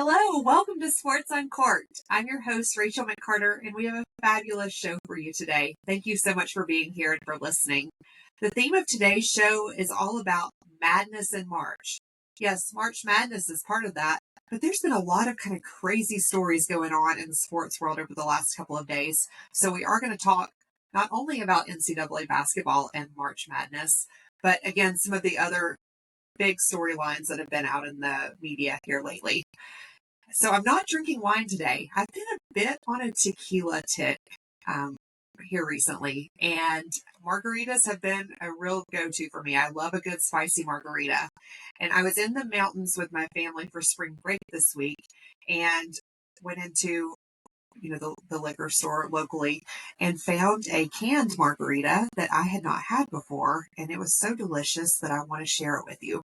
Hello, welcome to Sports Uncorked. I'm your host, Rachel McCarter, and we have a fabulous show for you today. Thank you so much for being here and for listening. The theme of today's show is all about madness in March. Yes, March Madness is part of that, but there's been a lot of kind of crazy stories going on in the sports world over the last couple of days. So we are going to talk not only about NCAA basketball and March Madness, but again, some of the other big storylines that have been out in the media here lately. So I'm not drinking wine today. I've been a bit on a tequila kick here recently, and margaritas have been a real go-to for me. I love a good spicy margarita. And I was in the mountains with my family for spring break this week and went into the liquor store locally and found a canned margarita that I had not had before, and it was so delicious that I want to share it with you.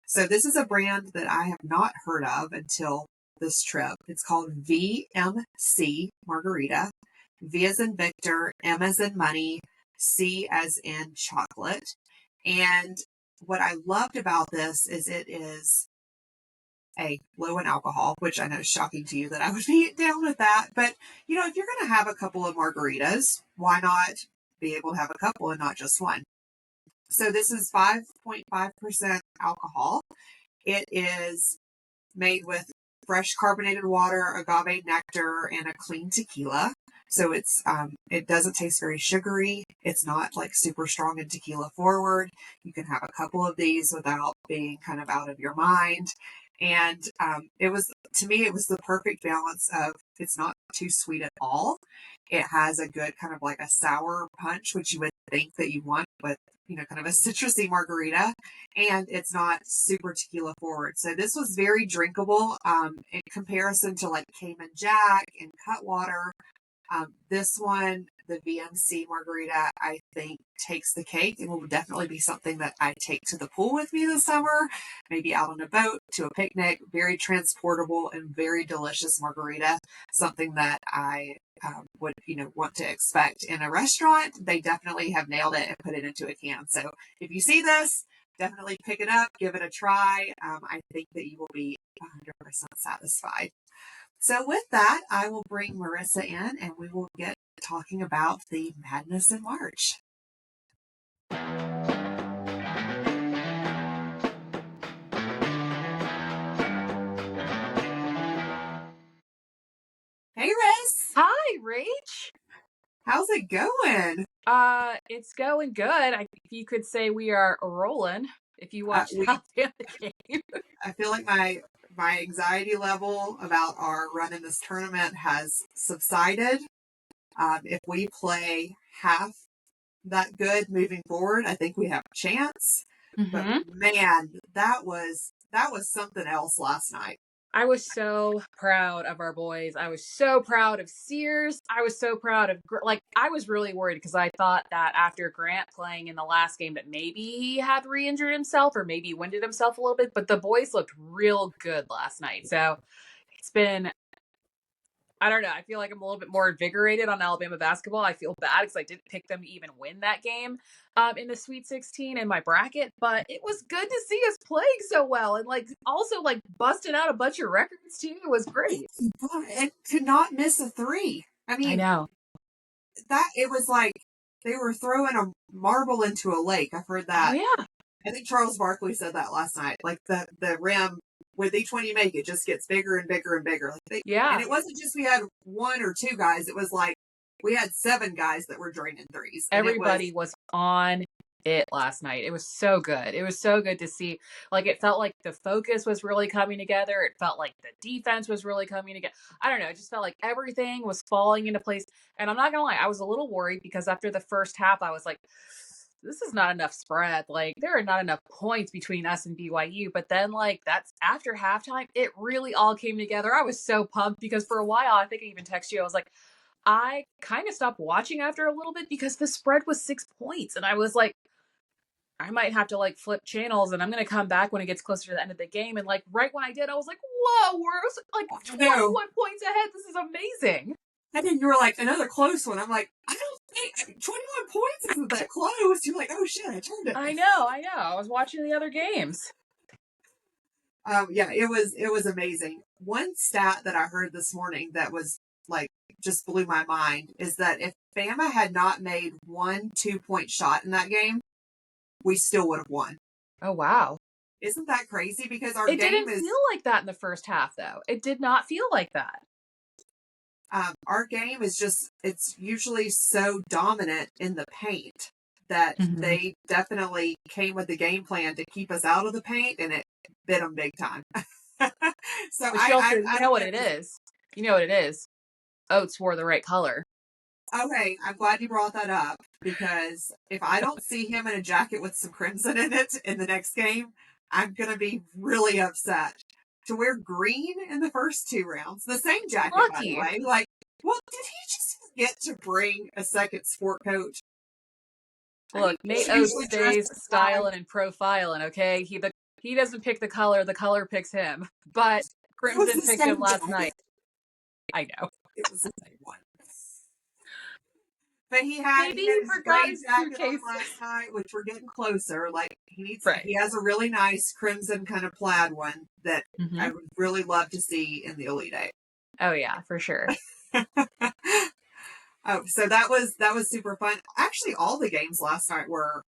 So this is a brand that I have not heard of until this trip. It's called VMC Margarita. V as in Victor, M as in money, C as in chocolate. And what I loved about this is it is low in alcohol, which I know is shocking to you that I would be down with that. But, if you're going to have a couple of margaritas, why not be able to have a couple and not just one? So this is 5.5% alcohol. It is made with fresh carbonated water, agave nectar, and a clean tequila. So it doesn't taste very sugary. It's not like super strong and tequila forward. You can have a couple of these without being kind of out of your mind. And it was the perfect balance of, it's not too sweet at all. It has a good kind of like a sour punch, which you would think that you want with, kind of a citrusy margarita, and it's not super tequila forward. So this was very drinkable in comparison to like Cayman Jack and Cutwater. This one, the VMC margarita, I think takes the cake and will definitely be something that I take to the pool with me this summer, maybe out on a boat, to a picnic. Very transportable and very delicious margarita, something that I would, want to expect in a restaurant. They definitely have nailed it and put it into a can. So if you see this, definitely pick it up, give it a try. I think that you will be 100% satisfied. So with that, I will bring Marissa in and we will get talking about the madness in March. Hey, Riss. Hi, Rach. How's it going? It's going good. You could say we are rolling if you watch the game. I feel like my anxiety level about our run in this tournament has subsided. If we play half that good moving forward, I think we have a chance. Mm-hmm. But man, that was something else last night. I was so proud of our boys. I was so proud of Sears. I was so proud of, I was really worried because I thought that after Grant playing in the last game that maybe he had re-injured himself or maybe winded himself a little bit, but the boys looked real good last night. So it's been, I don't know. I feel like I'm a little bit more invigorated on Alabama basketball. I feel bad because I didn't pick them to even win that game in the Sweet 16 in my bracket, but it was good to see us playing so well and also busting out a bunch of records too. It was great. And could not miss a three. I mean, I know that it was like they were throwing a marble into a lake. I've heard that. Oh, yeah. I think Charles Barkley said that last night. Like the rim, with each one you make, it just gets bigger and bigger and bigger. Yeah. And it wasn't just we had one or two guys. It was like we had 7 guys that were draining threes. Everybody was on it last night. It was so good. It was so good to see. It felt like the focus was really coming together. It felt like the defense was really coming together. I don't know. It just felt like everything was falling into place. And I'm not going to lie, I was a little worried because after the first half, I was like, this is not enough spread. There are not enough points between us and BYU. But then, that's after halftime, it really all came together. I was so pumped because for a while, I think I even texted you. I was like, I kind of stopped watching after a little bit because the spread was 6 points. And I was like, I might have to flip channels and I'm going to come back when it gets closer to the end of the game. And right when I did, I was like, whoa, we're 21 points ahead. This is amazing. And then you were like, another close one. I'm like, I don't think 21 points isn't that close. You're like, oh shit, I turned it. I know. I was watching the other games. Yeah, it was amazing. one stat that I heard this morning that was like just blew my mind is that if Bama had not made 1 2-point shot in that game, we still would have won. Oh, wow. Isn't that crazy? Because our It game didn't is feel like that in the first half, though. It did not feel like that. just, it's usually so dominant in the paint that they definitely came with the game plan to keep us out of the paint, and it bit them big time. So But you also, you I know don't what know. it is. You know what it is. Oates wore the right color. Okay, I'm glad you brought that up, because if I don't see him in a jacket with some crimson in it in the next game, I'm going to be really upset. To wear green in the first 2 rounds, the same jacket, by the Lucky. way. Like, well, did he just forget to bring a second sport coat? I mean, Look, Nate he's Oates usually dressed stays in styling and profiling, okay? He doesn't pick the color picks him. But It was Crimson the picked him same last jacket. night. I know. It was the same one. But he had Maybe he had he his forgot gray his jacket on suitcase. last night, which we're getting closer. Like Right. he has a really nice crimson kind of plaid one that Mm-hmm. I would really love to see in the Elite Eight. Oh, yeah, for sure. Oh, so that was super fun. Actually, all the games last night were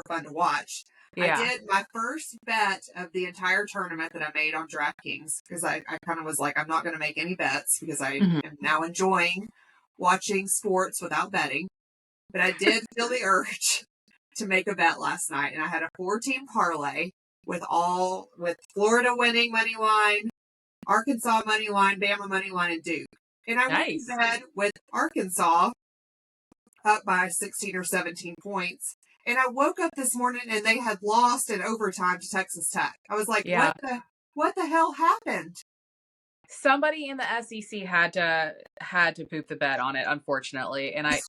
fun to watch. I Yeah. did my first bet of the entire tournament that I made on DraftKings, because I kind of was like, I'm not going to make any bets because I Mm-hmm. am now enjoying watching sports without betting. But I did feel the urge to make a bet last night, and I had a 4-team parlay with Florida winning money line, Arkansas money line, Bama money line, and Duke. And I went to Nice. bed with Arkansas up by 16 or 17 points. And I woke up this morning and they had lost in overtime to Texas Tech. I was like, Yeah. what the hell happened? Somebody in the SEC had to poop the bed on it, unfortunately, and I'm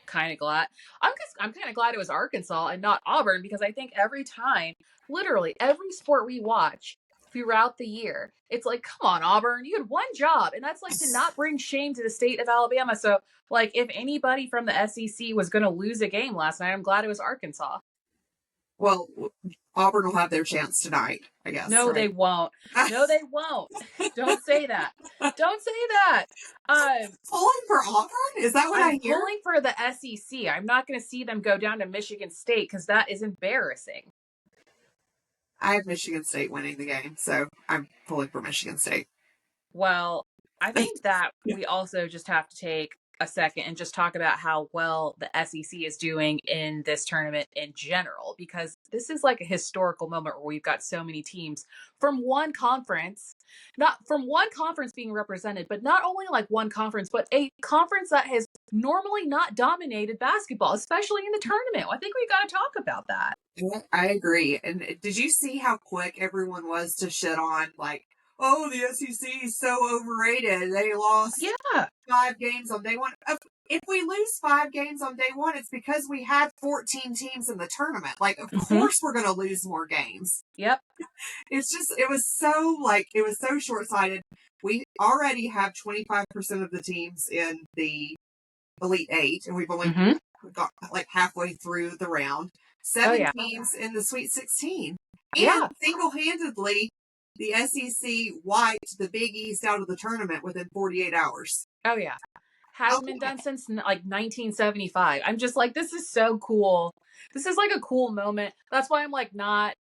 kind of glad. I'm kind of glad it was Arkansas and not Auburn, because I think every time, literally every sport we watch throughout the year, it's like, come on, Auburn, you had one job, and that's like to not bring shame to the state of Alabama. So, like, if anybody from the SEC was going to lose a game last night, I'm glad it was Arkansas. Well, Auburn will have their chance tonight, I guess, No, they right? won't. No, they won't. Don't say that. Don't say that. Pulling for Auburn? Is that what I'm I hear? pulling for the SEC. I'm not going to see them go down to Michigan State, because that is embarrassing. I have Michigan State winning the game, so I'm pulling for Michigan State. Well, I think that we also just have to take a second and just talk about how well the SEC is doing in this tournament in general, because this is like a historical moment where we've got so many teams from one conference, not from one conference being represented, but not only like one conference, but a conference that has normally not dominated basketball, especially in the tournament. I think we got to talk about that. Yeah, I agree. And did you see how quick everyone was to shit on, like, oh, the SEC is so overrated. They lost Yeah. 5 games on day one. If we lose 5 games on day one, it's because we had 14 teams in the tournament. Like, of course we're going to lose more games. Yep. It was so short-sighted. We already have 25% of the teams in the Elite Eight, and we've only got like halfway through the round. 7 teams in the Sweet 16. And single-handedly, the SEC wiped the Big East out of the tournament within 48 hours. Oh, yeah. Hasn't been done since like 1975. I'm just like, this is so cool. This is like a cool moment. That's why I'm not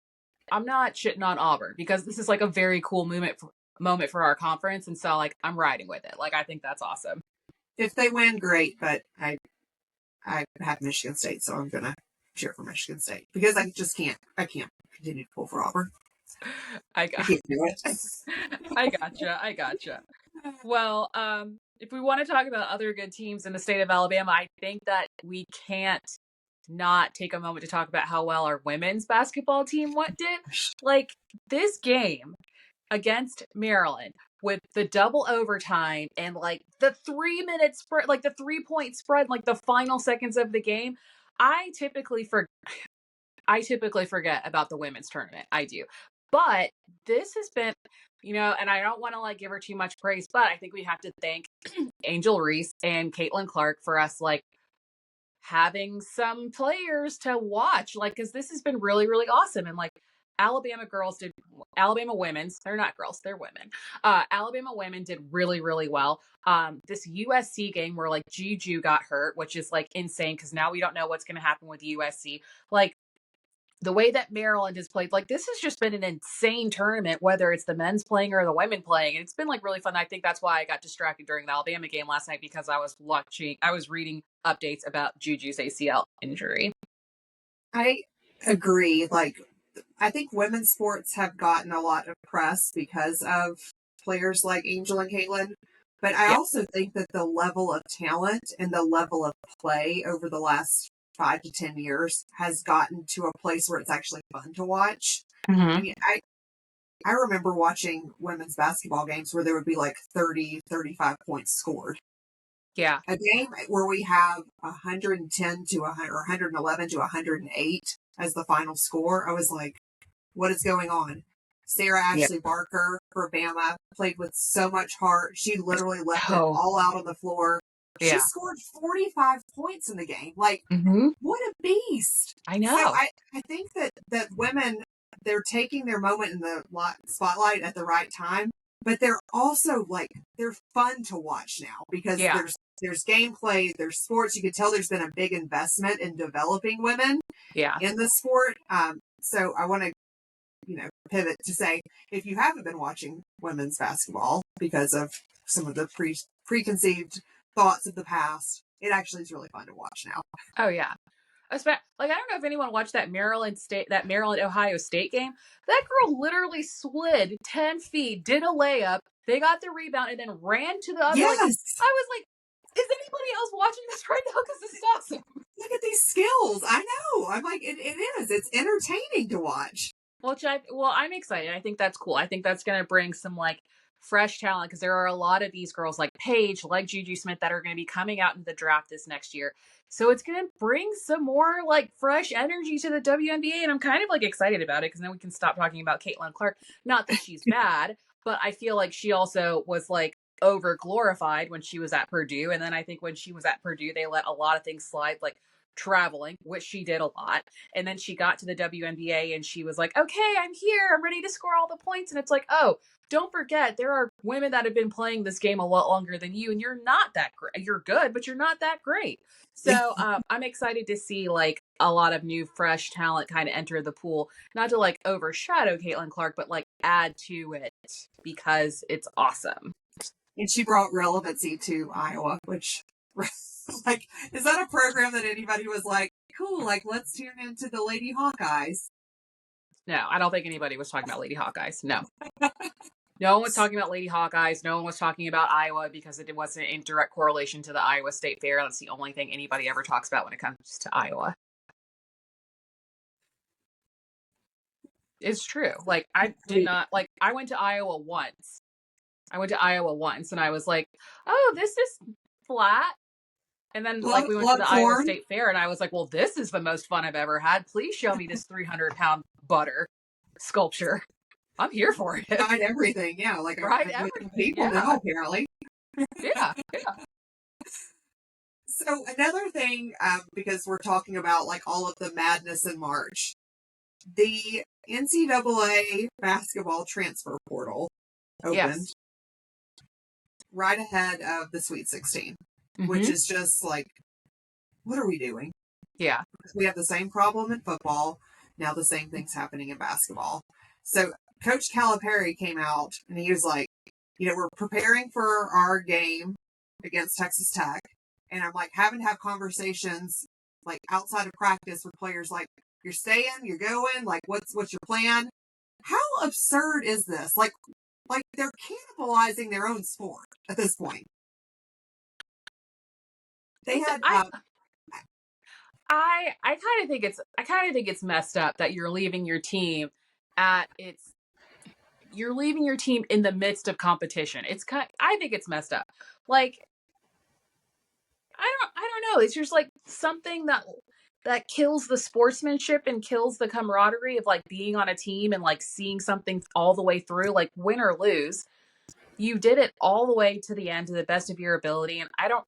shitting on Auburn, because this is like a very cool moment for our conference. And so, like, I'm riding with it. Like, I think that's awesome. If they win, great. But I have Michigan State, so I'm going to cheer for Michigan State, because I can't continue to pull for Auburn. I can't do it. I gotcha. Well, if we want to talk about other good teams in the state of Alabama, I think that we can't not take a moment to talk about how well our women's basketball team did. Like, this game against Maryland with the double overtime and like the 3-minute spread, like the 3-point spread, like the final seconds of the game. I typically forget about the women's tournament. I do. But this has been, and I don't want to like give her too much praise, but I think we have to thank Angel Reese and Caitlin Clark for us like having some players to watch, like, because this has been really, really awesome. And like, Alabama women's, they're not girls, they're women. Alabama women did really, really well. This USC game where like Juju got hurt, which is like insane because now we don't know what's going to happen with USC. Like the way that Maryland has played, like this has just been an insane tournament, whether it's the men's playing or the women playing. And it's been like really fun. I think that's why I got distracted during the Alabama game last night because I was reading updates about Juju's ACL injury. I agree. Like, I think women's sports have gotten a lot of press because of players like Angel and Caitlin. But I also think that the level of talent and the level of play over the last 5 to 10 years has gotten to a place where it's actually fun to watch. Mm-hmm. I mean, I remember watching women's basketball games where there would be like 30, 35 points scored. Yeah. A game where we have 110 to 100 or 111 to 108 as the final score. I was like, what is going on? Sarah Ashley Barker for Bama played with so much heart. She literally left it all out on the floor. She scored 45 points in the game. Like, what a beast. I know. So I think that women, they're taking their moment in the spotlight at the right time, but they're also like, they're fun to watch now because there's gameplay, there's sports. You could tell there's been a big investment in developing women in the sport. So I want to, pivot to say, if you haven't been watching women's basketball because of some of the preconceived thoughts of the past, it actually is really fun to watch now. Oh yeah. Like, I don't know if anyone watched that Maryland Ohio State game. That girl literally slid 10 feet, did a layup. They got the rebound and then ran to the other. Yes. I was like, is anybody else watching this right now? Because this is awesome. Look at these skills. I know. I'm like, it is. It's entertaining to watch. I'm excited. I think that's cool. I think that's going to bring some like fresh talent because there are a lot of these girls like Paige, like Juju Smith that are going to be coming out in the draft this next year. So it's going to bring some more like fresh energy to the WNBA. And I'm kind of like excited about it because then we can stop talking about Caitlin Clark. Not that she's bad, but I feel like she also was like over glorified when she was at Purdue. And then I think when she was at Purdue, they let a lot of things slide, like traveling, which she did a lot. And then she got to the WNBA and she was like, okay, I'm here. I'm ready to score all the points. And it's like, oh, don't forget, there are women that have been playing this game a lot longer than you, and you're not that great. You're good, but you're not that great. So I'm excited to see like a lot of new, fresh talent kind of enter the pool, not to like overshadow Caitlin Clark, but like add to it because it's awesome. And she brought relevancy to Iowa, which like, is that a program that anybody was like, cool, like let's tune into the Lady Hawkeyes? No, I don't think anybody was talking about Lady Hawkeyes. No. No one was talking about Lady Hawkeyes. No one was talking about Iowa because it wasn't in direct correlation to the Iowa State Fair. That's the only thing anybody ever talks about when it comes to Iowa. It's true. Like, I went to Iowa once. And I was like, oh, this is flat. And then like we went to the Iowa State Fair and I was like, well, this is the most fun I've ever had. Please show me this 300-pound butter sculpture. I'm here for it. Ride everything, yeah. Like ride everything. People now, apparently. Yeah. So another thing, because we're talking about like all of the madness in March, the NCAA basketball transfer portal opened right ahead of the Sweet 16, which is just like, what are we doing? Yeah. We have the same problem in football. Now the same thing's happening in basketball. So Coach Calipari came out and he was like, we're preparing for our game against Texas Tech. And I'm like having to have conversations like outside of practice with players like, you're staying, you're going, like what's your plan? How absurd is this? Like they're cannibalizing their own sport at this point. They had I kind of think it's messed up that you're leaving your team in the midst of competition. I think it's messed up. Like I don't know. It's just like something that kills the sportsmanship and kills the camaraderie of like being on a team and like seeing something all the way through, like win or lose. You did it all the way to the end to the best of your ability. And I don't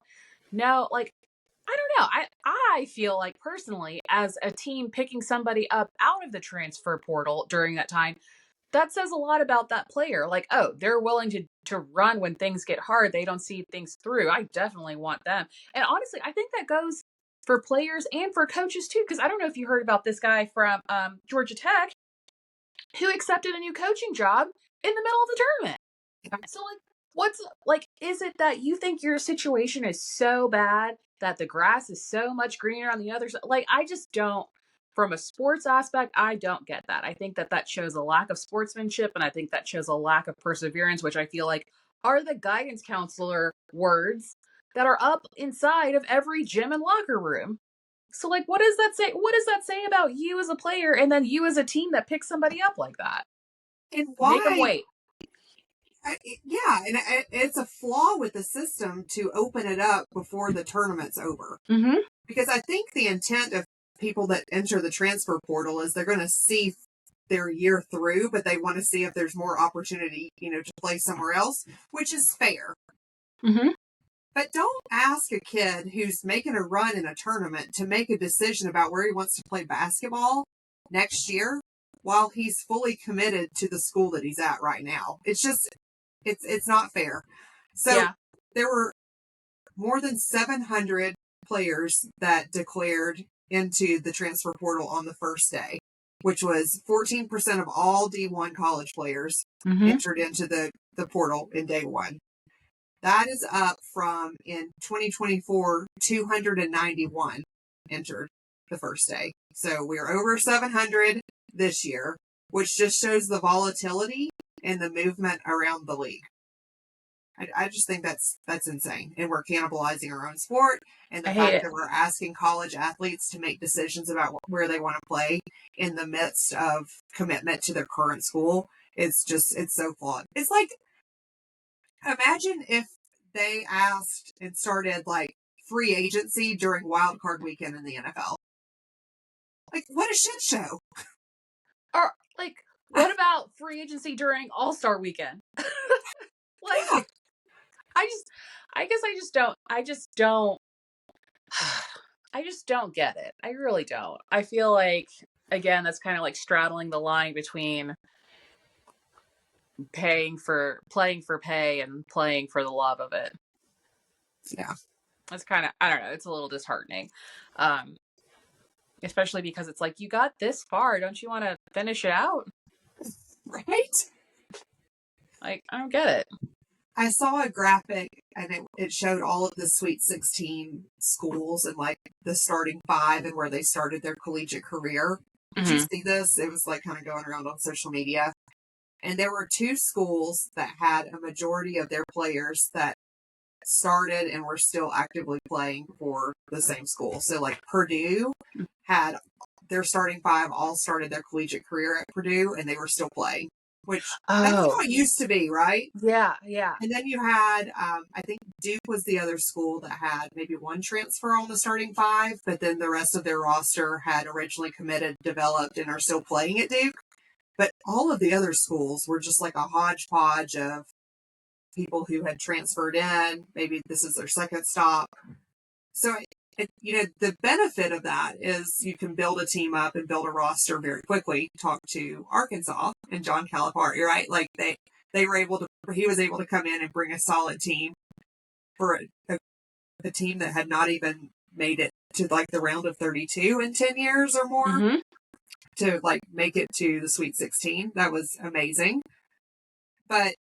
know. Like, I don't know. I feel like personally, as a team picking somebody up out of the transfer portal during that time, that says a lot about that player. Like, oh, they're willing to run when things get hard. They don't see things through. I definitely want them. And honestly, I think that goes for players and for coaches too. Because I don't know if you heard about this guy from Georgia Tech who accepted a new coaching job in the middle of the tournament. So like, what's like, is it that you think your situation is so bad that the grass is so much greener on the other side? Like, I just don't, from a sports aspect, I don't get that. I think that shows a lack of sportsmanship, and I think that shows a lack of perseverance, which I feel like are the guidance counselor words that are up inside of every gym and locker room. So like, what does that say? What does that say about you as a player and then you as a team that picks somebody up like that? And Make them why? wait. Yeah, and it's a flaw with the system to open it up before the tournament's over. Mm-hmm. Because I think the intent of people that enter the transfer portal is they're going to see their year through, but they want to see if there's more opportunity, to play somewhere else, which is fair. Mm-hmm. But don't ask a kid who's making a run in a tournament to make a decision about where he wants to play basketball next year while he's fully committed to the school that he's at right now. It's just, it's not fair. So Yeah. there were more than 700 players that declared into the transfer portal on the first day, which was 14% of all D1 college players entered into the portal in day one. That is up from in 2024, 291 entered the first day. So we're over 700 this year, which just shows the volatility and the movement around the league. I just think that's insane. And we're cannibalizing our own sport. And the fact that we're asking college athletes to make decisions about where they want to play in the midst of commitment to their current school, it's so flawed. It's like, imagine if they asked and started like free agency during wild card weekend in the NFL. Like, what a shit show. Or like, what about free agency during All-Star weekend? Like, yeah. I just don't get it. I really don't. I feel like, again, that's kind of like straddling the line between playing for pay and playing for the love of it. Yeah. That's kind of, I don't know, it's a little disheartening. Especially because it's like, you got this far. Don't you want to finish it out? Right? Like, I don't get it. I saw a graphic and it showed all of the Sweet 16 schools and like the starting five and where they started their collegiate career. Did you see this? It was like kind of going around on social media. And there were two schools that had a majority of their players that started and were still actively playing for the same school. So like Purdue had their starting five all started their collegiate career at Purdue and they were still playing. Which that's how it used to be, right? Yeah, yeah. And then you had, I think Duke was the other school that had maybe one transfer on the starting five, but then the rest of their roster had originally committed, developed, and are still playing at Duke. But all of the other schools were just like a hodgepodge of people who had transferred in. Maybe this is their second stop. So, the benefit of that is you can build a team up and build a roster very quickly. Talk to Arkansas and John Calipari, right? Like he was able to come in and bring a solid team for a team that had not even made it to like the round of 32 in 10 years or more to like make it to the Sweet 16. That was amazing. But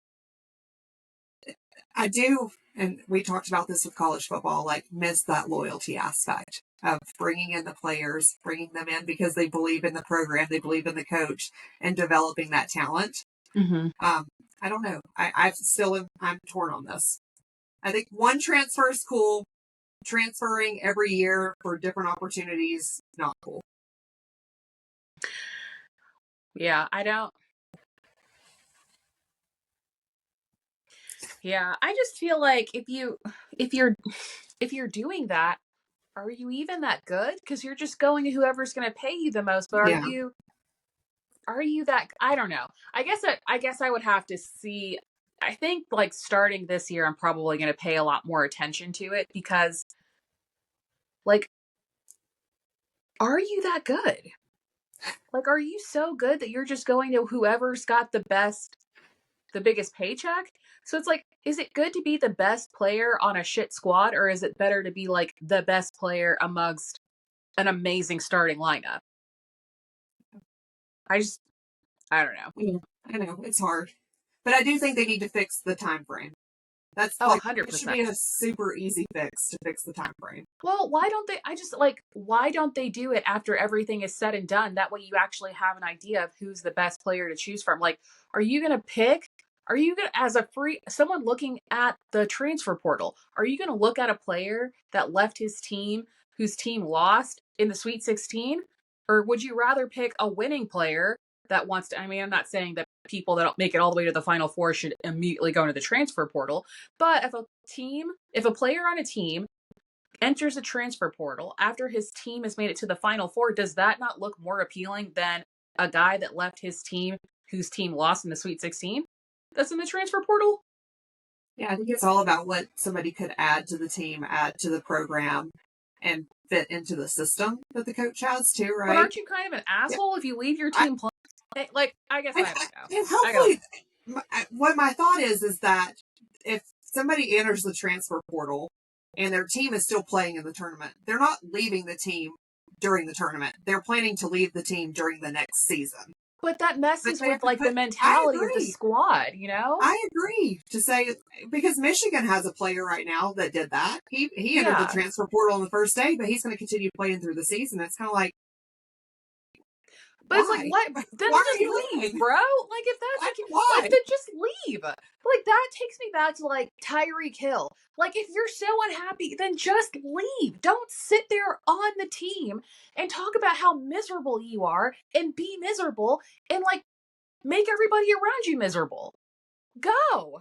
I do, and we talked about this with college football, like miss that loyalty aspect of bringing in the players, bringing them in because they believe in the program, they believe in the coach, and developing that talent. I don't know. I'm torn on this. I think one transfer is cool. Transferring every year for different opportunities, not cool. Yeah, I don't. Yeah, I just feel like if you're doing that, are you even that good? Because you're just going to whoever's going to pay you the most. But are you that? I don't know. I guess I would have to see. I think like starting this year, I'm probably going to pay a lot more attention to it because, like, are you that good? Like, are you so good that you're just going to whoever's got the biggest paycheck? So it's like, is it good to be the best player on a shit squad, or is it better to be like the best player amongst an amazing starting lineup? I don't know. Yeah, I know it's hard, but I do think they need to fix the time frame. That's Oh, like it should 100%. be a super easy fix to fix the time frame. Well, why don't they? I just like, why don't they do it after everything is said and done? That way you actually have an idea of who's the best player to choose from. Like, are you going to pick? Are you going to, as a free, someone looking at the transfer portal, are you going to look at a player that left his team, whose team lost in the Sweet 16? Or would you rather pick a winning player that wants to? I mean, I'm not saying that people that don't make it all the way to the Final Four should immediately go into the transfer portal, but if a player on a team enters a transfer portal after his team has made it to the Final Four, does that not look more appealing than a guy that left his team, whose team lost in the Sweet 16, that's in the transfer portal? Yeah, I think it's all about what somebody could add to the team, add to the program, and fit into the system that the coach has too, But right? aren't you kind of an Yeah, asshole if you leave your I, team playing? Like, I guess and, I don't know. and I got hopefully, what my thought is that if somebody enters the transfer portal and their team is still playing in the tournament, they're not leaving the team during the tournament. They're planning to leave the team during the next season. but that But messes they have with to like the put. I mentality of the agree. squad, you know? I agree to say because Michigan has a player right now that did that. He entered the Yeah. transfer portal on the first day, but he's going to continue playing through the season. It's kind of like But it's like, why? what? Then Why are just you leave, leaving? bro. Like, if that's what you like, Why? then just leave. Like, that takes me back to like Tyreek Hill. Like, if you're so unhappy, then just leave. Don't sit there on the team and talk about how miserable you are and be miserable and like make everybody around you miserable. Go.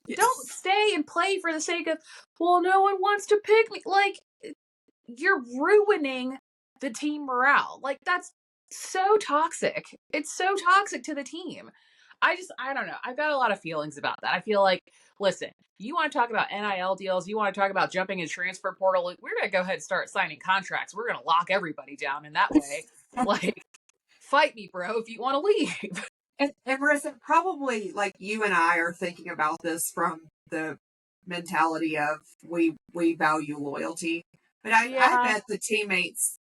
Don't Yes. stay and play for the sake of, well, no one wants to pick me. Like, you're ruining the team morale. Like, that's so toxic. It's so toxic to the team. I don't know. I've got a lot of feelings about that. I feel like, listen, you want to talk about NIL deals, you want to talk about jumping in transfer portal, like, we're going to go ahead and start signing contracts. We're going to lock everybody down in that way. Like, fight me, bro, if you want to leave. And Marissa, probably like you and I are thinking about this from the mentality of we value loyalty, but I Yeah. bet the teammates,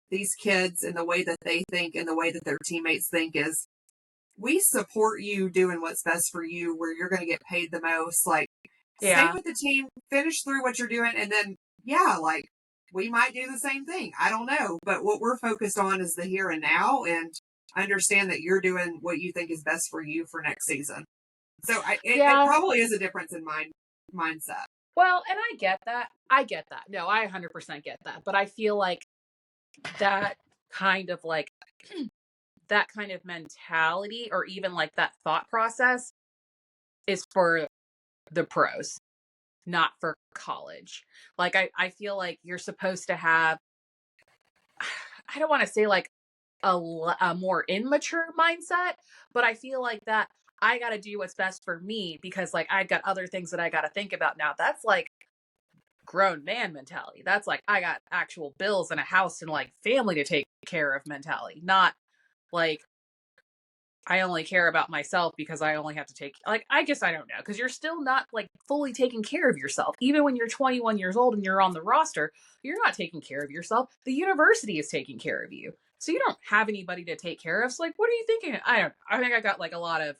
these kids, and the way that they think and the way that their teammates think is we support you doing what's best for you, where you're going to get paid the most. Like, stay Yeah. with the team, finish through what you're doing, and then, yeah, like, we might do the same thing. I don't know. But what we're focused on is the here and now, and understand that you're doing what you think is best for you for next season. So it Yeah. probably is a difference in mindset. Well, and I get that. I get that. No, I 100% get that. But I feel like that kind of like that kind of mentality or even like that thought process is for the pros, not for college. Like I feel like you're supposed to have I don't want to say like a more immature mindset, but I feel like that I got to do what's best for me because like I got other things that I got to think about now. That's like grown man mentality. That's like I got actual bills and a house and like family to take care of mentality, not like I only care about myself because I only have to take like I guess I don't know because you're still not like fully taking care of yourself. Even when you're 21 years old and you're on the roster, you're not taking care of yourself. The university is taking care of you. So you don't have anybody to take care of. So like what are you thinking? I don't I think I got like a lot of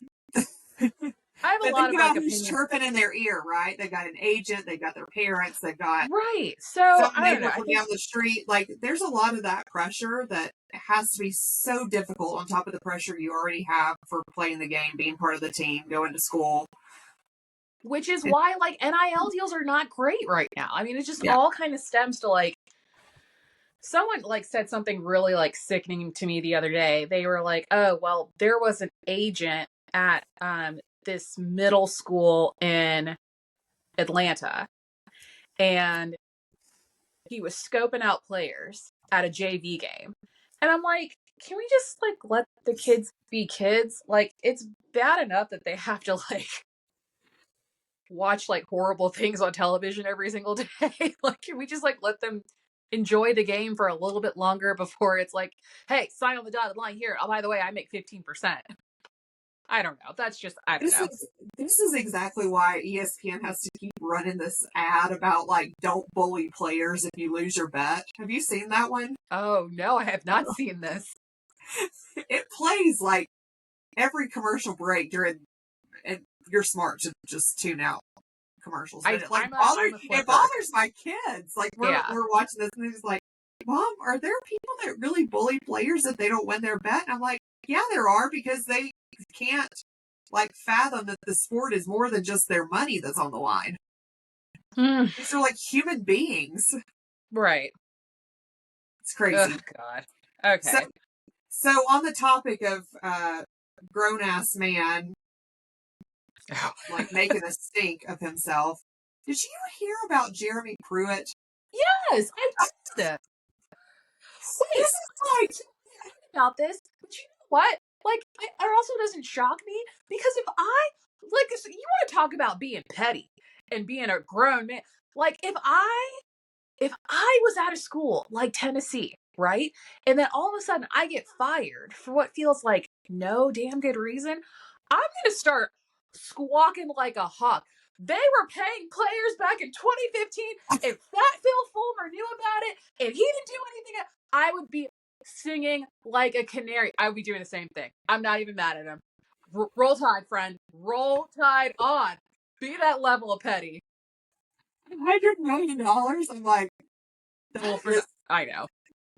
I have a But lot think of about like who's opinions. chirping in their ear, right? They've got an agent, they've got their parents, they've got Right. So some I don't know. neighbor I from think down the street. Like, there's a lot of that pressure that has to be so difficult on top of the pressure you already have for playing the game, being part of the team, going to school. which is And why like NIL deals are not great right now. I mean, it just yeah, all kind of stems to like someone like said something really like sickening to me the other day. They were like, "Oh, well, there was an agent at this middle school in Atlanta and he was scoping out players at a JV game." And I'm like, "Can we just like let the kids be kids? Like it's bad enough that they have to like watch like horrible things on television every single day. Like can we just like let them enjoy the game for a little bit longer before it's like, hey, sign on the dotted line here. Oh, by the way, I make 15%. I don't know. That's just, I don't This know. is this is exactly why ESPN has to keep running this ad about like don't bully players if you lose your bet. Have you seen that one? Oh, no, I have not seen this. It plays like every commercial break during, and you're smart to just tune out commercials. But I'm a it flipper. bothers my kids. Like Yeah. we're watching this and he's like, Mom, are there people that really bully players if they don't win their bet? And I'm like, yeah, there are, because they can't like fathom that the sport is more than just their money that's on the line. These are like human beings. Right. It's crazy. Oh, God. Okay. So on the topic of grown ass man like making a stink of himself, did you hear about Jeremy Pruitt? Yes, I did. Wait, This is like, about this, but you know what? Like, it also doesn't shock me because if I, like, you want to talk about being petty and being a grown man, like, if I was out of school, like Tennessee, right? And then all of a sudden I get fired for what feels like no damn good reason, I'm going to start squawking like a hawk. They were paying players back in 2015. If that Phil Fulmer knew about it and he didn't do anything, I would be singing like a canary. I would be doing the same thing. I'm not even mad at him. Roll Tide, friend. Roll Tide on. Be that level of petty. $100 million. I'm like, Well, I know.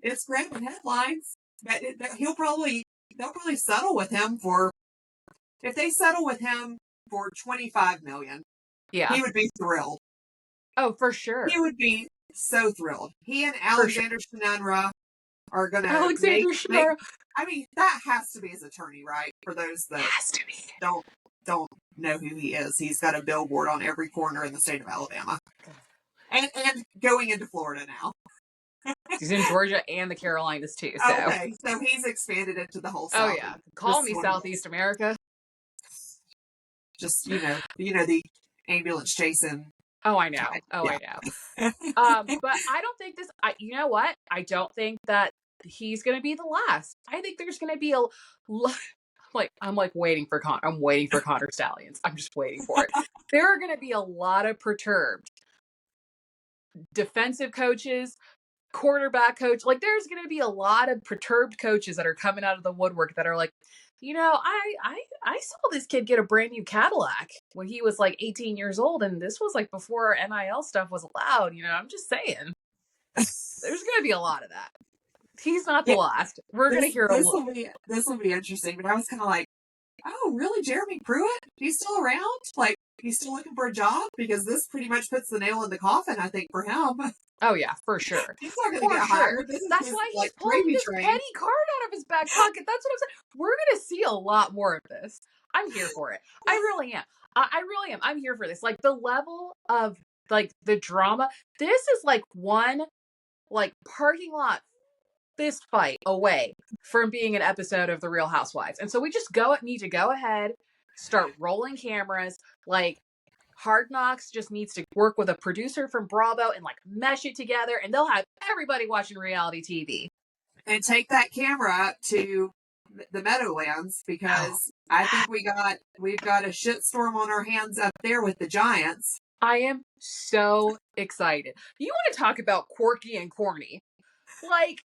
it's grabbing headlines. But they'll probably settle with him for, if they settle with him for $25 million. Yeah. He would be thrilled. Oh, for sure. He would be so thrilled. He and Alexander Shinunra are going to Alexander Shinunra. I mean, that has to be his attorney, right? For those that has to be. don't know who he is. He's got a billboard on every corner in the state of Alabama. And going into Florida now. He's in Georgia and the Carolinas too. So. Okay, so he's expanded into the whole South. Oh yeah, call me Southeast America. Just the ambulance chasing. Oh, I know. I know. But I don't think this. You know what? I don't think that he's going to be the last. I think there's going to be I'm waiting for Connor Stallions. I'm just waiting for it. There are going to be a lot of perturbed defensive coaches, quarterback coach. Like there's going to be a lot of perturbed coaches that are coming out of the woodwork that are like, I saw this kid get a brand new Cadillac when he was like 18 years old, and this was like before NIL stuff was allowed. I'm just saying. There's going to be a lot of that. He's not the last. We're going to hear this will be interesting, but I was kind of like, oh, really, Jeremy Pruitt? He's still around? Like, he's still looking for a job? Because this pretty much puts the nail in the coffin, I think, for him. Oh, yeah, for sure. He's not going to get hired. That's why he's pulling this petty card out of his back pocket. That's what I'm saying. We're going to see a lot more of this. I'm here for it. I really am. I really am. I'm here for this. Like, the level of, like, the drama. This is, like, one, like, parking lot fist fight away from being an episode of The Real Housewives. And so we just need to go ahead, start rolling cameras. Like, Hard Knocks just needs to work with a producer from Bravo and like mesh it together, and they'll have everybody watching reality TV. And take that camera to the Meadowlands, because I think we've got a shitstorm on our hands up there with the Giants. I am so excited. You want to talk about quirky and corny? Like,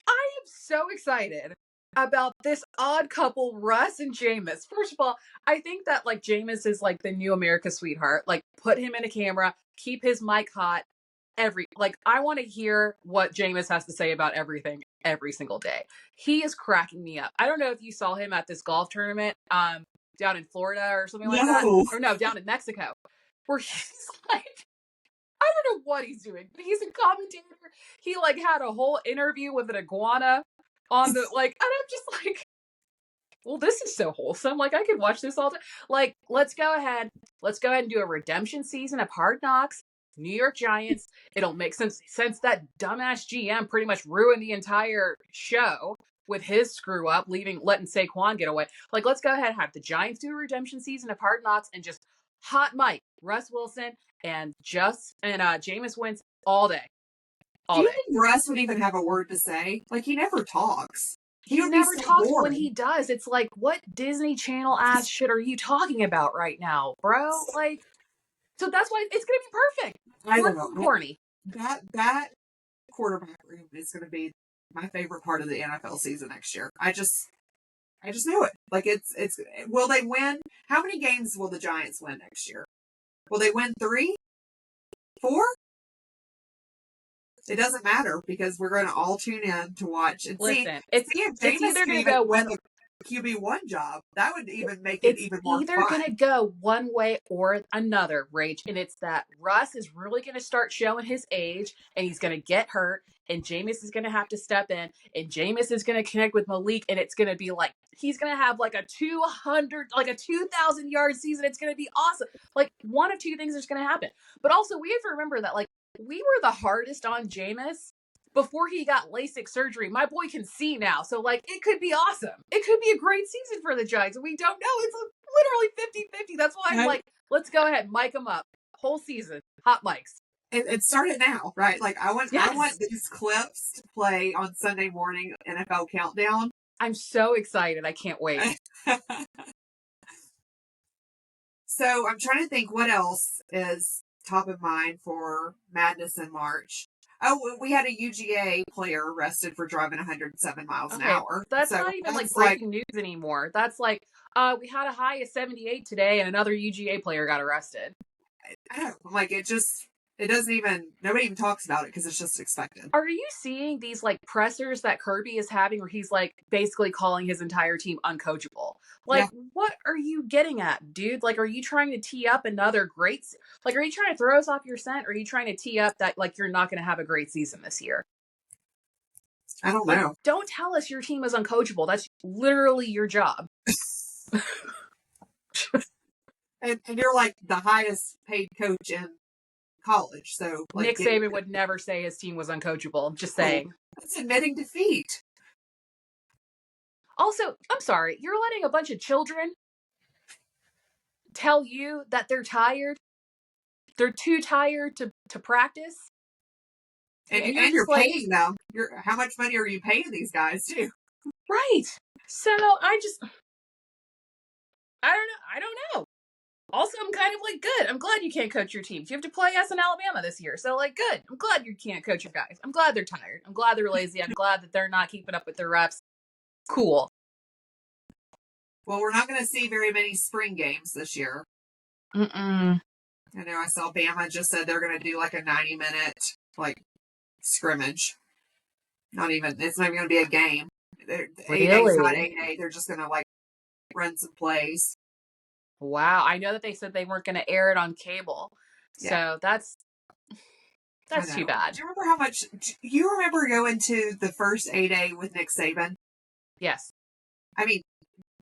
I am so excited about this odd couple, Russ and Jameis. First of all, I think that like Jameis is like the new America's sweetheart. Like, put him in a camera, keep his mic hot. I want to hear what Jameis has to say about everything every single day. He is cracking me up. I don't know if you saw him at this golf tournament down in Florida or something like that. Or no, down in Mexico, where he's like, I don't know what he's doing, but he's a commentator. He like had a whole interview with an iguana on the and I'm just like, well, this is so wholesome. Like, I could watch this all day. Like, let's go ahead and do a redemption season of Hard Knocks, New York Giants. It'll make sense since that dumbass GM pretty much ruined the entire show with his screw up, letting Saquon get away. Like, let's go ahead and have the Giants do a redemption season of Hard Knocks and just hot mic Russ Wilson and Jameis Winston all day. Do all you day. think Russ would even have a word to say? Like, he never talks. He He would be never so talks, but when boring. he does, it's like, what Disney Channel ass shit are you talking about right now, bro? Like, so that's why it's gonna be perfect. I don't Corny know. and corny. That quarterback room is going to be my favorite part of the NFL season next year. I just know it. Like, it's. Will they win? How many games will the Giants win next year? Will they win 3, 4? It doesn't matter because we're going to all tune in to watch and see Listen, if it's Jameis either can gonna even go win one the QB1 job. That would even make it it's even more either fun. gonna go one way or another, Rach, and it's that Russ is really gonna start showing his age, and he's gonna get hurt, and Jameis is gonna have to step in, and Jameis is gonna connect with Malik, and it's gonna be like he's gonna have like a 200, like a 2,000 yard season. It's gonna be awesome. Like one of two things is gonna happen. But also we have to remember that like we were the hardest on Jameis before he got LASIK surgery. My boy can see now. So, like, it could be awesome. It could be a great season for the Giants. We don't know. It's literally 50-50. That's why I'm like, let's go ahead, mic them up. Whole season. Hot mics. It started now, right? Like, I want Yes. these clips to play on Sunday morning NFL Countdown. I'm so excited. I can't wait. So I'm trying to think what else is top of mind for Madness in March. Oh, we had a UGA player arrested for driving 107 miles an hour. That's So not even like that's like, breaking news anymore. That's like, we had a high of 78 today, and another UGA player got arrested. I don't know. I'm like, it doesn't even, nobody even talks about it because it's just expected. Are you seeing these like pressers that Kirby is having where he's like basically calling his entire team uncoachable? Like, Yeah. what are you getting at, dude? Like, are you trying to tee up another great, like, are you trying to throw us off your scent? Or are you trying to tee up that like you're not going to have a great season this year? I don't Like, know. don't tell us your team is uncoachable. That's literally your job. And you're like the highest paid coach in college. So, like, Nick Saban would never say his team was uncoachable. Just saying. That's admitting defeat. Also, I'm sorry, you're letting a bunch of children tell you that they're tired. They're too tired to practice. And You're you're like, paying them. How much money are you paying these guys too? right. So I don't know. Also, I'm kind of like, good. I'm glad you can't coach your teams. You have to play us in Alabama this year. So, like, good. I'm glad you can't coach your guys. I'm glad they're tired. I'm glad they're lazy. I'm glad that they're not keeping up with their reps. Cool. Well, we're not going to see very many spring games this year. Mm-mm. I know I saw Bama just said they're going to do like a 90-minute like scrimmage. It's not even going to be a game. Really? 8A's not 8A. They're just going to like run some plays. Wow. I know that they said they weren't going to air it on cable. So that's too bad. Do you remember how much? You remember going to the first 8A with Nick Saban? Yes. I mean,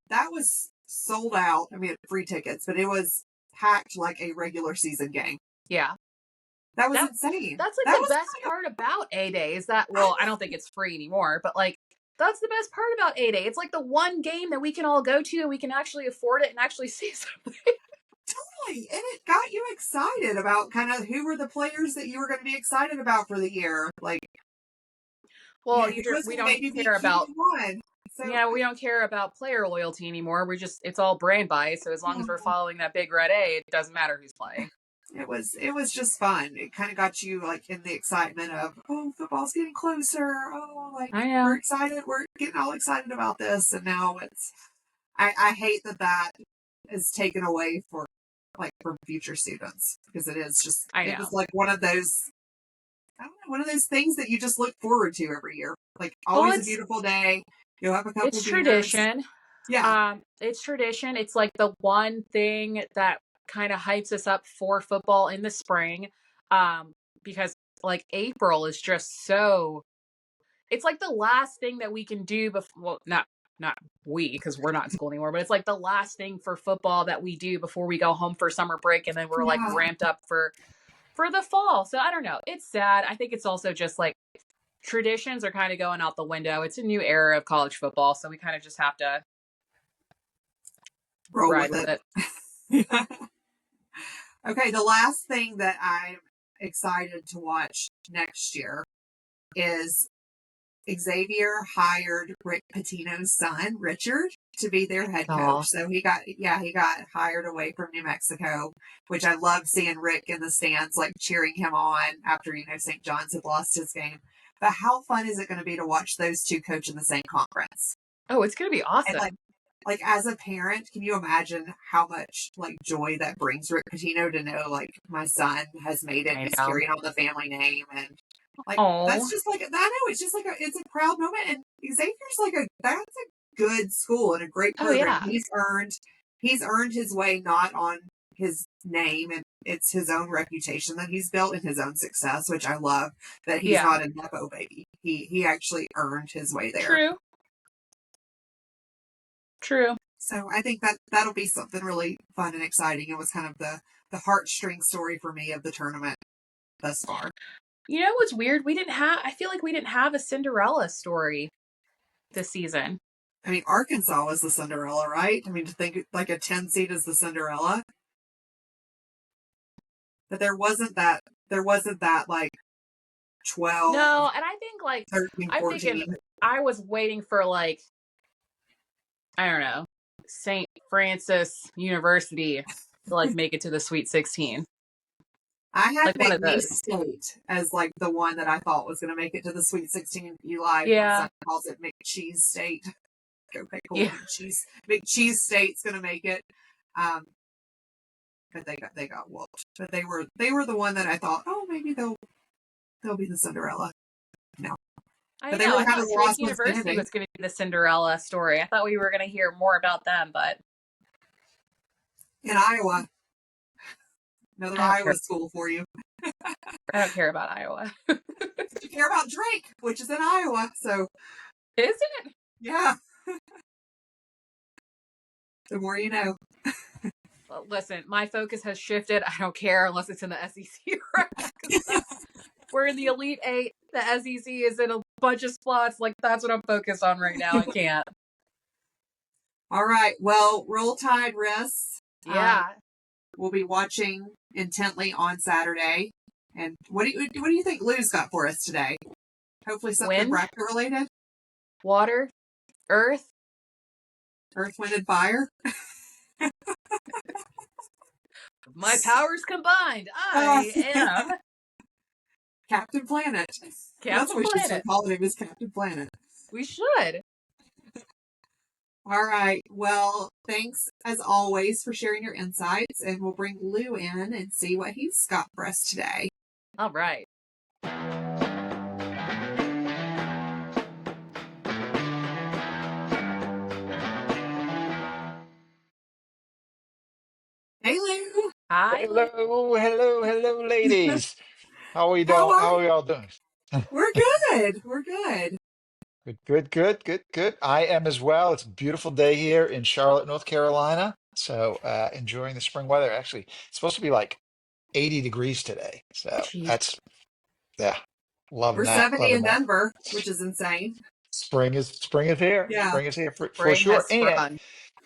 that was sold out. I mean, free tickets, but it was packed like a regular season game. Yeah. That was insane. That's like the best part about A-Day is that, well, I don't think it's free anymore, but like, that's the best part about A-Day. It's like the one game that we can all go to and we can actually afford it and actually see something. Totally. And it got you excited about kind of who were the players that you were going to be excited about for the year. Like, well, we don't care about one. So, yeah, we don't care about player loyalty anymore. It's all brand bias. So as long as we're following that big red A, it doesn't matter who's playing. It was just fun. It kind of got you like in the excitement of, oh, football's getting closer. Oh, like I know. we're excited. We're getting all excited about this. And now I hate that is taken away from future students because it was like one of those, I don't know, one of those things that you just look forward to every year. Like always a beautiful day. You'll have a couple It's beers. tradition. Yeah. It's tradition. It's like the one thing that kind of hypes us up for football in the spring. Because like April is just so, it's like the last thing that we can do before, well, not we, because we're not in school anymore, but it's like the last thing for football that we do before we go home for summer break. And then we're like ramped up for the fall. So I don't know. It's sad. I think it's also just like traditions are kind of going out the window. It's a new era of college football. So we kind of just have to ride with it. Okay, the last thing that I'm excited to watch next year is Xavier hired Rick Pitino's son, Richard, to be their head Aw. coach. So he got hired away from New Mexico, which I loved seeing Rick in the stands, like cheering him on after, St. John's had lost his game. But how fun is it going to be to watch those two coach in the same conference? Oh, it's gonna be And awesome. like as a parent, can you imagine how much like joy that brings Rick Pitino to know like my son has made it, I he's know. carrying on the family name, and like that's Oh, just like I know it's just like it's a proud moment, and Xavier's like that's a good school and a great oh program. yeah, He's earned his way not on his name, and it's his own reputation that he's built and his own success, which I love that he's yeah. not a nepo baby. He actually earned his way there. True. True. So I think that'll be something really fun and exciting. It was kind of the heartstring story for me of the tournament thus far. You know what's weird? I feel like we didn't have a Cinderella story this season. I mean, Arkansas was the Cinderella, right? I mean, to think like a 10 seed is the Cinderella, but there wasn't that like 12, No, and I think like 13, I'm 14. thinking I was waiting for like I don't know, St. Francis University to like make it to the Sweet 16. I had Like one of McNeese those. State as like the one that I thought was going to make it to the Sweet 16. Eli, my Yeah. son calls it McCheese State. Go pick Yeah. McCheese State's going to make it. But they got whooped. But they were the one that I thought, oh, maybe they'll be the Cinderella. No, I but know. they were I kind thought of Drake lost University standing. was going to be the Cinderella story. I thought we were going to hear more about them, but In Iowa, another Iowa care. school for you. I don't care about Iowa. But you care about Drake, which is in Iowa. So Isn't it? yeah, the more you know. Well, listen, my focus has shifted. I don't care unless it's in the SEC. Right? We're in the Elite Eight. The SEC is in a bunch of spots. Like that's what I'm focused on right now. I can't. All right. Well, Roll Tide Riss. Yeah. We'll be watching intently on Saturday. And what do you think Lou's got for us today? Hopefully something Wind, bracket related. water, earth. Earth, wind, and fire. My powers combined, I am Captain Planet. That's what we should start calling him, is Captain Planet. We should. All right. Well, thanks as always for sharing your insights, and we'll bring Lou in and see what he's got for us today. All right. Hey, Lou. Hi. Hello, ladies. How are we How doing? are How are y'all doing? We're good. We're good. Good. I am as well. It's a beautiful day here in Charlotte, North Carolina. So enjoying the spring weather. Actually, it's supposed to be like 80 degrees today. So Jeez. yeah, We're loving that. 70 in Denver, which is insane. Spring is here. Yeah. Spring is here for Spring sure. has sprung.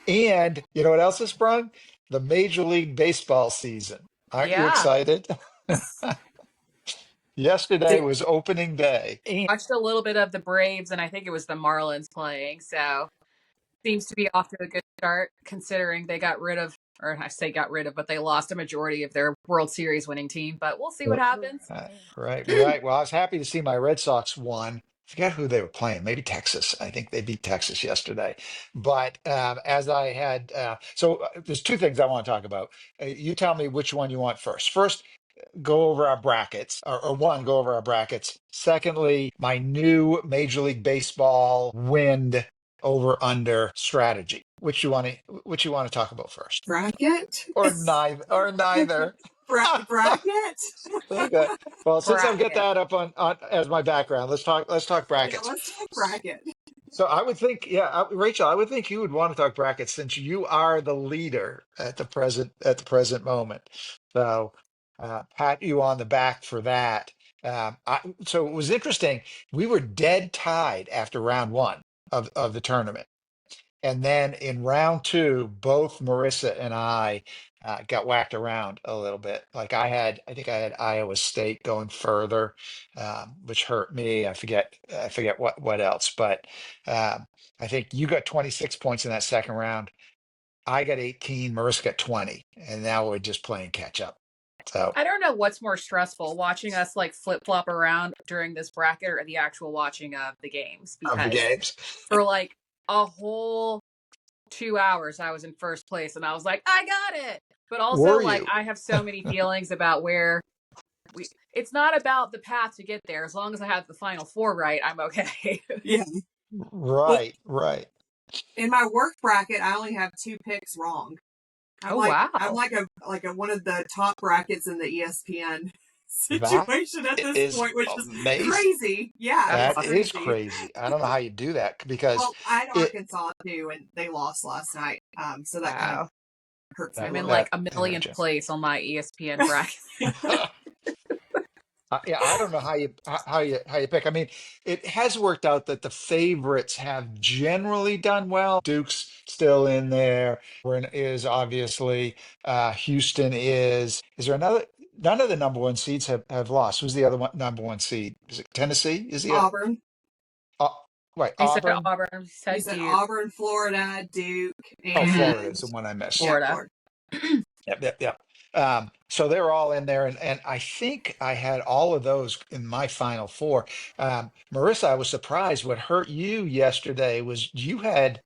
And you know what else has sprung? The Major League Baseball season. Aren't you Yeah. excited? Yesterday was opening day. Watched a little bit of the Braves, and I think it was the Marlins playing. So seems to be off to a good start, considering they got rid of, or I say got rid of, but they lost a majority of their World Series winning team. But we'll see what happens. Right. Well, I was happy to see my Red Sox won. I forget who they were playing. Maybe Texas. I think they beat Texas yesterday. But as I had, there's two things I want to talk about. You tell me which one you want first. First, go over our brackets, or one, go over our brackets. Secondly, my new Major League Baseball wind over under strategy. Which you want to talk about first? Bracket? Or neither. Bracket? Okay. Well, since I've got Bracket. that up on as my background, let's talk Yeah, brackets. let's talk bracket. So I would think, Rachel, I would think you would want to talk brackets since you are the leader at the present moment. So pat you on the back for that. So it was interesting. We were dead tied after round one of the tournament. And then in round two, both Marissa and I got whacked around a little bit. Like I think I had Iowa State going further, which hurt me. I forget what else, but I think you got 26 points in that second round. I got 18, Marissa got 20, and now we're just playing catch up. So I don't know what's more stressful, watching us like flip flop around during this bracket or the actual watching of the games, of the because games. for like a whole 2 hours I was in first place and I was like, I got it. But also, Were like, you? I have so many feelings about where it's not about the path to get there. As long as I have the final four right, I'm okay. Yeah. Well, Right, right. in my work bracket, I only have 2 picks wrong. I'm Oh, like I'm wow. like a one of the top brackets in the ESPN That situation at this is point, which is amazing. crazy. Yeah, That's it's That awesome. is crazy. crazy. I don't know how you do that because Well, I had it Arkansas too, and they lost last night. So that kind of Wow. hurts me a I'm in little bit. like a that millionth hurt you. place on my ESPN bracket. Yeah, I don't know how you pick. I mean, it has worked out that the favorites have generally done well. Duke's still in there. Is obviously Houston is. Is there another? None of the number one seeds have lost. Who's the other one, number one seed? Is it Tennessee? Is the Auburn. uh, right He said Auburn? Auburn, he You said said Duke. Auburn, Florida, Duke, Oh, Mhm. Florida is and the one I missed. yeah, Florida. Florida. Yep, yep, yep. So they're all in there, and I think I had all of those in my final four. Marissa, I was surprised. What hurt you yesterday was you had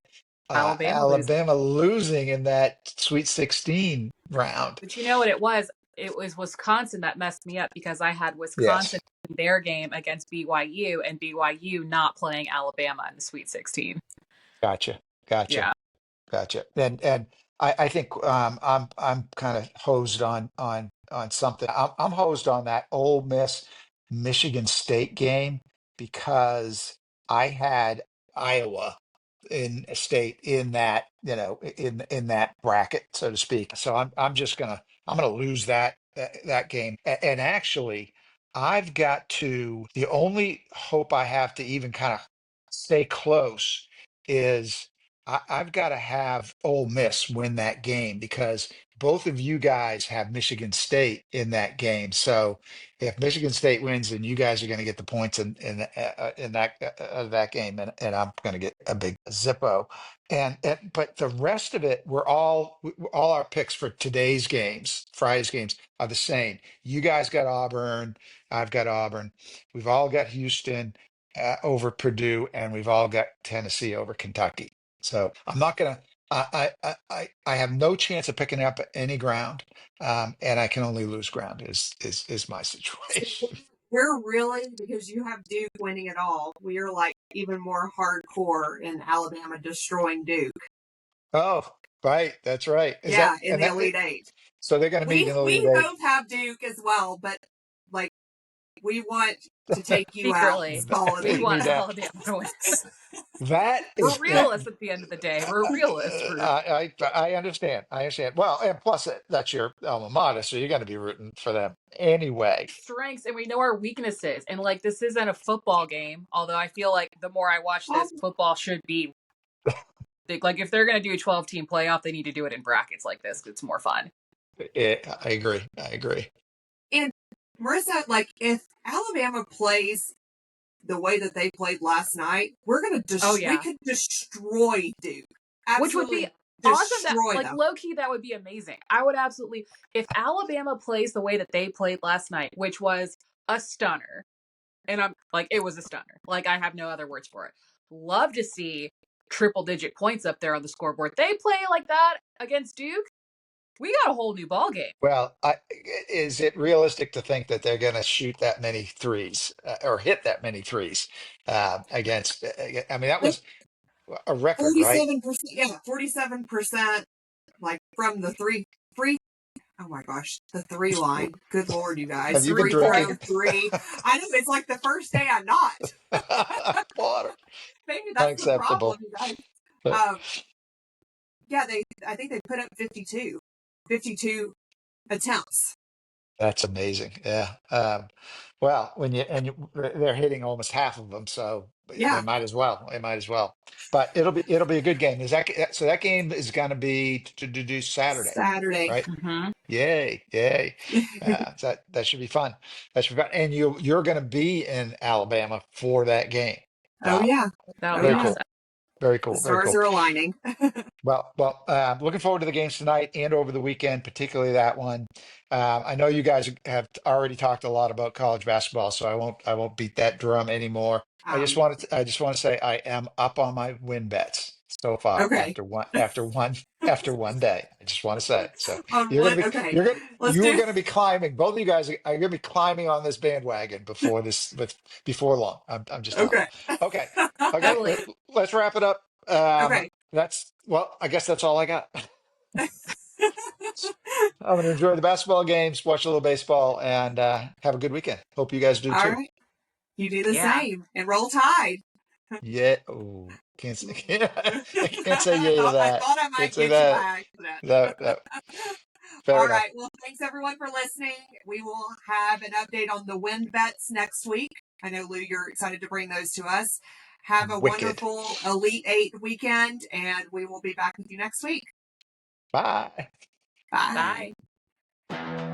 Alabama losing. Alabama losing in that Sweet 16 round. But you know what it was? It was Wisconsin that messed me up because I had Yes, Wisconsin in their game against BYU and BYU not playing Alabama in the Sweet 16. gotcha, gotcha. Yeah. Gotcha. And I think I'm kind of hosed on something. I'm hosed on that Ole Miss Michigan State game because I had Iowa in a state in that, in that bracket, so to speak. So I'm gonna lose that game. And actually, I've got to the only hope I have to even kind of stay close is I've got to have Ole Miss win that game because both of you guys have Michigan State in that game. So if Michigan State wins, then you guys are going to get the points in that game, and I'm going to get a big Zippo. And but the rest of it, all our picks for today's games, Friday's games, are the same. You guys got Auburn, I've got Auburn, we've all got Houston over Purdue, and we've all got Tennessee over Kentucky. So I'm not gonna. I have no chance of picking up any ground, and I can only lose ground. Is my So situation. we're really, because you have Duke winning it all, we are like even more hardcore in Alabama destroying Duke. Oh, right, that's right. Is that Yeah, in and the that? Elite Eight. So they're going to meet in the Elite We Eight. both have Duke as well, but like we want to take you out Secretly, we solidly. Me want down. Alabama to win. That We're is that. realists at the end of the day. We're a realist group. I understand. I understand. Well, and plus that's your alma mater, so you're going to be rooting for them anyway. Strengths and we know our weaknesses. And like, this isn't a football game, although I feel like the more I watch Um, this, football should be like, if they're going to do a 12-team playoff, they need to do it in brackets like this. It's more fun. I agree. I agree. and Marissa, like if Alabama plays the way that they played last night, we're gonna Oh, we yeah. could destroy Duke. Which would be Absolutely awesome. That, destroy like, them. low key, that would be amazing. I would absolutely, if Alabama plays the way that they played last night, which was a stunner, and I'm like, it was a stunner. Like, I have no other words for it. Love to see triple digit points up there on the scoreboard. They play like that against Duke, we got a whole new ball game. Well, is it realistic to think that they're going to shoot that many threes or hit that many threes against? I mean, that was a record, right? 47%, yeah, 47%, like from the free. Oh my gosh, the three line. Good Lord, you Have guys. you been Three Free point. throw drinking? three. I know it's like the first day I'm not. Water. Maybe that's the Unacceptable. problem, you guys. But Um, yeah, I think they put up 52 attempts. That's amazing. Yeah. Well, they're hitting almost half of them, so they Yeah, might as well. They might as well. But it'll be a good game. So that game is going to be to do Saturday, Saturday. right? Hmm. Yay, yay. So that should be fun. That should be fun. And you're going to be in Alabama for that game. Oh Wow. yeah. That'll Oh be Very yeah. awesome. cool. Very The cool. Very stars cool. are aligning. Well, looking forward to the games tonight and over the weekend, particularly that one. I know you guys have already talked a lot about college basketball, so I won't beat that drum anymore. Um, I just want to say I am up on my win bets so far okay. after one day. I just want to say. So On you're one. gonna be Okay. you're gonna Let's you are do. gonna be climbing. Both of you guys are gonna be climbing on this bandwagon before long. I'm just telling Okay. you. Okay. Okay. Totally. Let's wrap it up. Okay. I guess that's all I got. I'm going to enjoy the basketball games, watch a little baseball, and have a good weekend. Hope you guys do All too. right. You do the Yeah. same and roll tide. Yeah. Oh, I can't say yay to I that. thought I Can't might say get you that. by accident. No. Fair All enough. right. Well, thanks everyone for listening. We will have an update on the win bets next week. I know, Lou, you're excited to bring those to us. Have a Wicked. wonderful Elite Eight weekend, and we will be back with you next week. Bye. Bye. Bye.